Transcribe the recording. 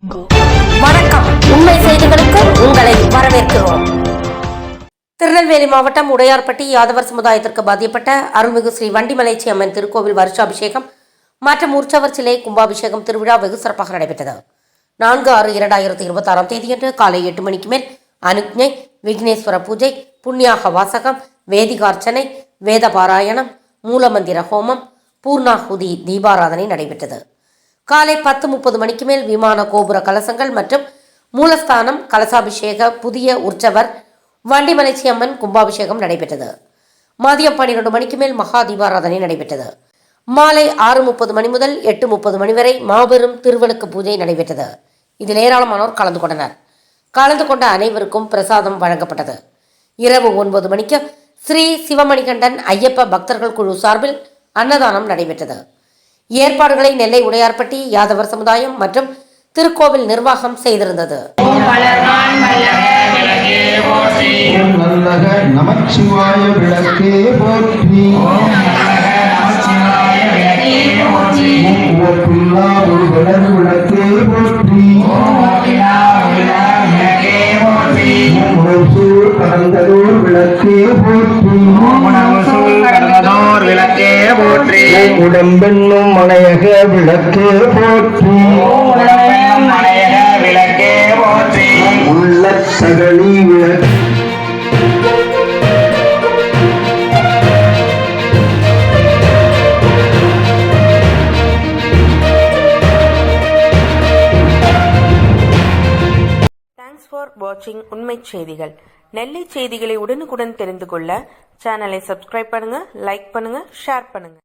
வணக்கம். உண்மை செய்திகளுக்கு உங்களை வரவேற்கிறோம். திருநெல்வேலி மாவட்டம் உடையார்பட்டி யாதவர் சமுதாயத்திற்கு பாதிக்கப்பட்ட அருள்மிகு ஸ்ரீ வண்டிமலைச்சி அம்மன் திருக்கோவில் வருஷாபிஷேகம் மற்றும் உற்சவர் சிலை கும்பாபிஷேகம் திருவிழா வெகு சிறப்பாக நடைபெற்றது. 4/6/2026 தேதியன்று காலை 8 மணிக்கு மேல் அனுக்ஞை, விக்னேஸ்வர பூஜை, புண்ணியாக வாசகம், வேதிகார்ச்சனை, வேத பாராயணம், மூலமந்திர ஹோமம், பூர்ணாகுதி தீபாராதனை நடைபெற்றது. காலை 10:30 மணிக்கு மேல் விமான கோபுர கலசங்கள் மற்றும் மூலஸ்தானம் கலசாபிஷேக புதிய உற்சவர் வண்டிமலைச்சி அம்மன் கும்பாபிஷேகம் நடைபெற்றது. மதியம் 12 மணிக்கு மேல் மகா தீபாராதனை நடைபெற்றது. மாலை 6:30 மணி முதல் 8:30 மணி வரை மாபெரும் திருவிளக்கு பூஜை நடைபெற்றது. இதில் ஏராளமானோர் கலந்து கொண்டனர். கலந்து கொண்ட அனைவருக்கும் பிரசாதம் வழங்கப்பட்டது. இரவு 9 மணிக்கு ஸ்ரீ சிவமணிகண்டன் ஐயப்ப பக்தர்கள் குழு சார்பில் அன்னதானம் நடைபெற்றது. ஏற்பாடுகளை நெல்லை உடையார்பட்டி யாதவர் சமுதாயம் மற்றும் திருக்கோவில் நிர்வாகம் செய்திருந்தது. நமச்சிவாய விளக்கே போற்றி, விளக்கே போற்றி, கடந்ததோர் விளக்கே போற்றி, உடம்பெண்ணும் மலையக விளக்கே போற்றி, உள்ள சகலி விளக்கு. Thanks for watching உண்மை செய்திகள். நெல்லை செய்திகளை உடனுக்குடன் தெரிந்து கொள்ள சேனலை சப்ஸ்கிரைப் பண்ணுங்க, லைக் பண்ணுங்க, ஷேர் பண்ணுங்க.